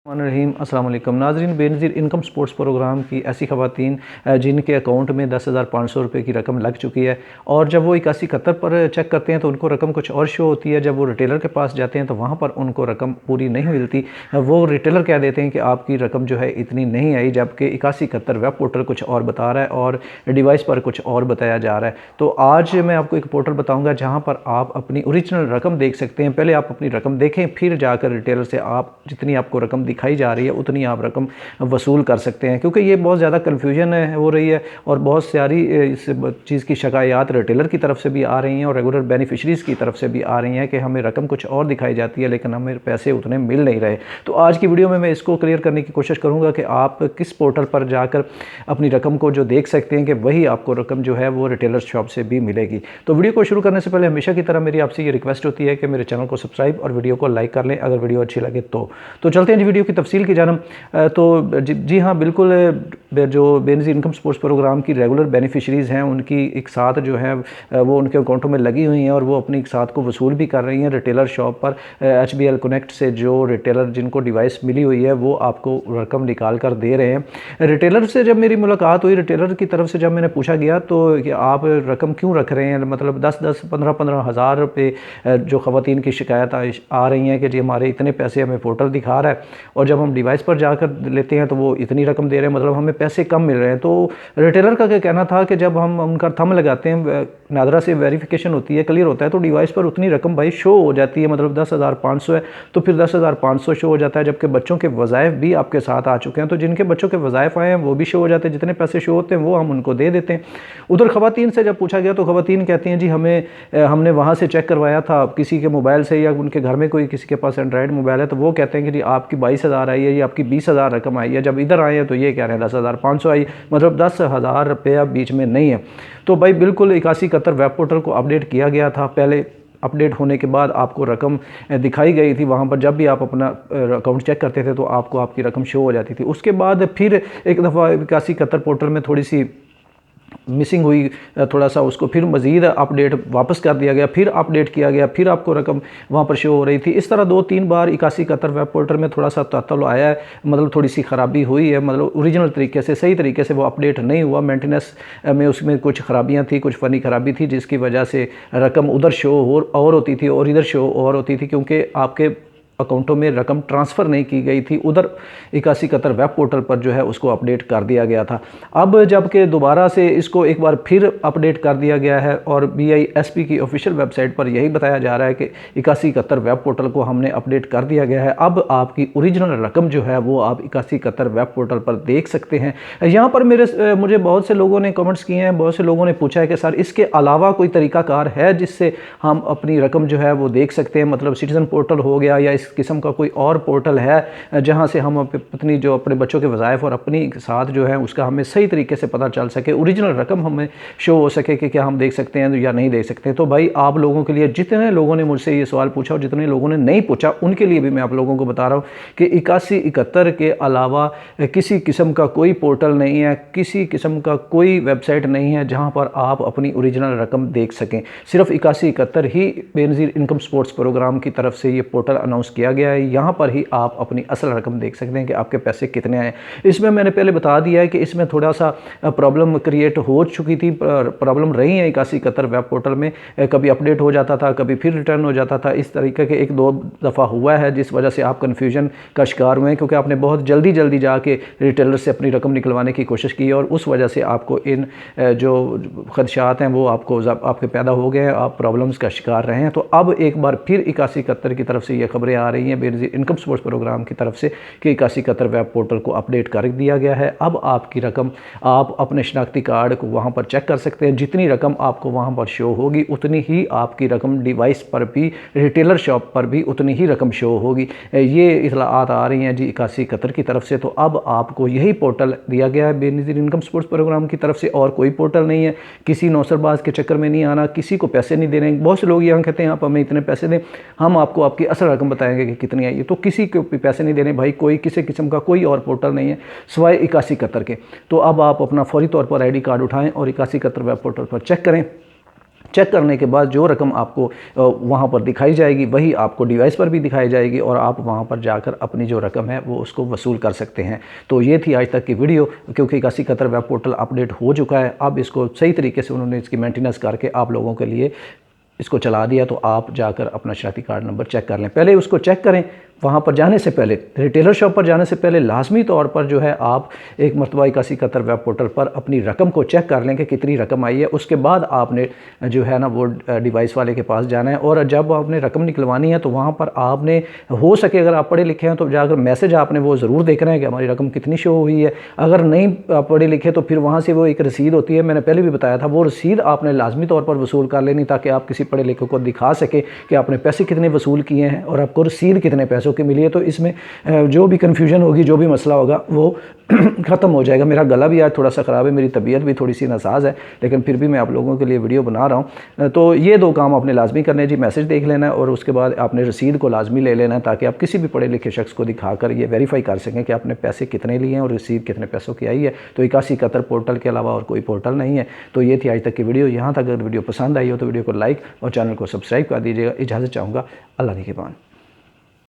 रहीम अस्सलाम वालेकुम नाज़रीन, बेनज़ीर इनकम स्पोर्ट्स प्रोग्राम की ऐसी ख़वातीन जिनके अकाउंट में 10,500 रुपये की रकम लग चुकी है और जब वो 8171 पर चेक करते हैं तो उनको रकम कुछ और शो होती है। जब वो रिटेलर के पास जाते हैं तो वहाँ पर उनको रकम पूरी नहीं मिलती। वो रिटेलर कह देते हैं कि आपकी रकम जो है इतनी नहीं आई, जबकि 8171 वेब पोर्टल कुछ और बता रहा है और डिवाइस पर कुछ और बताया जा रहा है। तो आज मैं आपको एक पोर्टल बताऊँगा जहाँ पर आप अपनी ओरिजिनल रकम देख सकते हैं। पहले आप अपनी रकम देखें, फिर जाकर रिटेलर से आप जितनी आपको रकम दिखाई जा रही है उतनी आप रकम वसूल कर सकते हैं, क्योंकि ये बहुत ज़्यादा कन्फ्यूजन हो रही है और बहुत सारी इस चीज़ की शिकायत रिटेलर की तरफ से भी आ रही हैं और रेगुलर बेनिफिशरीज़ की तरफ से भी आ रही हैं कि हमें रकम कुछ और दिखाई जाती है लेकिन हमें पैसे उतने मिल नहीं रहे। तो आज की वीडियो में मैं इसको क्लियर करने की कोशिश करूँगा कि आप किस पोर्टल पर जाकर अपनी रकम को जो देख सकते हैं कि वही आपको रकम जो है वो रिटेलर शॉप से भी मिलेगी। तो वीडियो को शुरू करने से पहले हमेशा की तरह मेरी आपसे ये रिक्वेस्ट होती है कि मेरे चैनल को सब्सक्राइब और वीडियो को लाइक कर लें अगर वीडियो अच्छी लगे तो चलते हैं जी वीडियो की तफसील की जानब। तो जी हाँ, बिल्कुल जो बेनज़ीर इनकम स्पोर्ट्स प्रोग्राम की रेगुलर बेनिफिशरीज़ हैं उनकी एक साथ जो है वो उनके अकाउंटों में लगी हुई हैं और वो अपनी एक साथ को वसूल भी कर रही हैं रिटेलर शॉप पर। HBL कनेक्ट से जो रिटेलर जिनको डिवाइस मिली हुई है वो आपको रकम निकाल कर दे रहे हैं। रिटेलर से जब मेरी मुलाकात हुई, रिटेलर की तरफ से जब मैंने पूछा गया तो कि आप रकम क्यों रख रहे हैं, मतलब 10-10, 15-15 हज़ार रुपये जो ख़वातीन की शिकायत आ रही हैं कि जी हमारे इतने पैसे हमें पोर्टल दिखा रहा है और जब हम डिवाइस पर जाकर लेते हैं तो वो इतनी रकम दे रहे हैं, मतलब हमें पैसे कम मिल रहे हैं। तो रिटेलर का क्या कहना था कि जब हम उनका थंब लगाते हैं, नादरा से वेरिफिकेशन होती है, क्लियर होता है, तो डिवाइस पर उतनी रकम भाई शो हो जाती है। मतलब 10,500 है तो फिर 10,500 शो हो जाता है, जबकि बच्चों के वज़ाइफ भी आपके साथ आ चुके हैं। तो जिनके बच्चों के वज़ाइफ आए हैं वो भी शो हो जाते हैं, जितने पैसे शो होते हैं वो हम उनको दे देते हैं। उधर ख़वातीन से जब पूछा गया तो ख़वातीन कहती हैं जी हमने वहाँ से चेक करवाया था किसी के मोबाइल से या उनके घर में कोई किसी के पास एंड्रॉयड मोबाइल है, तो वो कहते हैं कि जी आपकी 22,000 आई है या आपकी 20,000 रकम आई है। जब इधर आए हैं तो ये कह रहे हैं 10,500 आई, मतलब 10,000 रुपया बीच में नहीं है। तो भाई बिल्कुल 8171 वेब पोर्टल को अपडेट किया गया था। पहले अपडेट होने के बाद आपको रकम दिखाई गई थी वहाँ पर, जब भी आप अपना अकाउंट चेक करते थे तो आपको आपकी रकम शो हो जाती थी। उसके बाद फिर एक दफ़ा 8171 पोर्टल में थोड़ी सी मिसिंग हुई, थोड़ा सा उसको फिर मज़ीद अपडेट वापस कर दिया गया, फिर अपडेट किया गया, फिर आपको रकम वहाँ पर शो हो रही थी। इस तरह 2-3 बार 8171 वेब पोर्टल में थोड़ा सा तातल आया है, मतलब थोड़ी सी ख़राबी हुई है, मतलब ओरिजिनल तरीके से सही तरीके से वो अपडेट नहीं हुआ। मेंटेनेंस में उसमें कुछ ख़राबियाँ थी, कुछ फ़नी ख़राबी थी जिसकी वजह से रकम उधर शो और होती थी और इधर शो और होती थी, क्योंकि आपके अकाउंटों में रकम ट्रांसफ़र नहीं की गई थी। उधर 8171 वेब पोर्टल पर जो है उसको अपडेट कर दिया गया था। अब जबकि दोबारा से इसको एक बार फिर अपडेट कर दिया गया है और BISP की ऑफिशियल वेबसाइट पर यही बताया जा रहा है कि 8171 वेब पोर्टल को हमने अपडेट कर दिया गया है। अब आपकी ओरिजिनल रकम जो है वो आप 8171 वेब पोर्टल पर देख सकते हैं। यहाँ पर मुझे बहुत से लोगों ने कमेंट्स किए हैं, बहुत से लोगों ने पूछा है कि सर इसके अलावा कोई तरीक़ाकार है जिससे हम अपनी रकम जो है वो देख सकते हैं, मतलब सिटीज़न पोर्टल हो गया या इस किस्म का कोई और पोर्टल है जहां से हम अपनी जो अपने बच्चों के वज़ाइफ और अपनी साथ जो है उसका हमें सही तरीके से पता चल सके, ओरिजिनल रकम हमें शो हो सके कि क्या हम देख सकते हैं या नहीं देख सकते। तो भाई आप लोगों के लिए, जितने लोगों ने मुझसे ये सवाल पूछा और जितने लोगों ने नहीं पूछा उनके लिए भी मैं आप लोगों को बता रहा हूँ कि 8171 के अलावा किसी किस्म का कोई पोर्टल नहीं है, किसी किस्म का कोई वेबसाइट नहीं है जहाँ पर आप अपनी ओरिजिनल रकम देख सकें। सिर्फ 8171 ही बेनज़ीर इनकम स्पोर्ट्स प्रोग्राम की तरफ से ये पोर्टल अनाउंस किया गया है। यहाँ पर ही आप अपनी असल रकम देख सकते हैं कि आपके पैसे कितने आए। इसमें मैंने पहले बता दिया है कि इसमें थोड़ा सा प्रॉब्लम क्रिएट हो चुकी थी, प्रॉब्लम रही है 8171 वेब पोर्टल में, कभी अपडेट हो जाता था, कभी फिर रिटर्न हो जाता था। इस तरीके के 1-2 दफ़ा हुआ है जिस वजह से आप कन्फ्यूजन का शिकार हुए हैं, क्योंकि आपने बहुत जल्दी जाके रिटेलर से अपनी रकम निकलवाने की कोशिश की और उस वजह से आपको इन जो खदशात हैं वो आपके पैदा हो गए हैं, आप प्रॉब्लम्स का शिकार रहे हैं। तो अब एक बार फिर 8171 की तरफ से ये खबरें आ रही हैं बेनज़ीर इनकम स्पोर्ट्स प्रोग्राम की तरफ से कि 8171 वेब पोर्टल को अपडेट कर दिया गया है। अब आपकी रकम आप अपने शनाख्ती कार्ड को वहाँ पर चेक कर सकते हैं। जितनी रकम आपको वहाँ पर शो होगी उतनी ही आपकी रकम डिवाइस पर भी, रिटेलर शॉप पर भी उतनी ही रकम शो होगी। ये इतलात आ रही हैं जी 8171 की तरफ से। तो अब आपको यही पोर्टल दिया गया है बेनज़ीर इनकम स्पोर्ट्स प्रोग्राम की तरफ से, और कोई पोर्टल नहीं है। किसी नौसरबाज के चक्कर में नहीं आना, किसी को पैसे नहीं देने। बहुत से लोग यहाँ कहते हैं आप हमें इतने पैसे दें, हम आपको आपकी असल रकम बताएंगे कि कितनी आई है। तो किसी को भी पैसे नहीं देने भाई, कोई किसी किस्म का कोई और पोर्टल नहीं है सिवाय 8171 के। तो अब आप अपना फौरी तौर पर ID कार्ड उठाएं और 8171 वेब पोर्टल पर चेक करें चेक करने के बाद जो रकम आपको वहाँ पर दिखाई जाएगी वही आपको डिवाइस पर भी दिखाई जाएगी और आप वहाँ पर जाकर अपनी जो रकम है वो उसको वसूल कर सकते हैं। तो ये थी आज तक की वीडियो, क्योंकि 81 कतर वेब पोर्टल अपडेट हो चुका है। अब इसको सही तरीके से उन्होंने इसकी मेंटेनेंस करके आप लोगों के लिए इसको चला दिया, तो आप जाकर अपना शनाख्ती कार्ड नंबर चेक कर लें। पहले उसको चेक करें, वहाँ पर जाने से पहले, रिटेलर शॉप पर जाने से पहले लाजमी तौर पर जो है आप एक मरतबा 81 कतर वेब पोर्टल पर अपनी रकम को चेक कर लें कि कितनी रकम आई है। उसके बाद आपने जो है ना वो डिवाइस वाले के पास जाना है, और जब आपने रकम निकलवानी है तो वहाँ पर आपने हो सके अगर आप पढ़े लिखे हैं तो जाकर मैसेज आपने वो ज़रूर देखना है कि हमारी रकम कितनी शो हुई है। अगर नहीं पढ़े लिखे तो फिर वहाँ से वो एक रसीद होती है, मैंने पहले भी बताया था, वो रसीद आपने लाजमी तौर पर वसूल कर लेनी ताकि आप किसी पढ़े लिखे को दिखा सके कि आपने पैसे कितने वसूल किए हैं और आपको रसीद कितने पैसों की मिली है। तो इसमें जो भी कन्फ्यूजन होगी, जो भी मसला होगा वो ख़त्म हो जाएगा। मेरा गला भी आज थोड़ा सा ख़राब है, मेरी तबीयत भी थोड़ी सी नासाज है, लेकिन फिर भी मैं आप लोगों के लिए वीडियो बना रहा हूँ। तो ये दो काम आपने लाजमी करने जी, मैसेज देख लेना है और उसके बाद आपने रसीद को लाजमी ले लेना है ताकि आप किसी भी पढ़े लिखे शख्स को दिखाकर ये वेरीफाई कर सकें कि आपने पैसे कितने लिए हैं और रसीद कितने पैसों की आई है। तो 81 कतर पोर्टल के अलावा और कोई पोर्टल नहीं है। तो ये थी आज तक की वीडियो। यहाँ तक अगर वीडियो पसंद आई हो तो वीडियो को लाइक और चैनल को सब्सक्राइब कर दीजिएगा। इजाज़त चाहूँगा, अल्लाह निगहबान।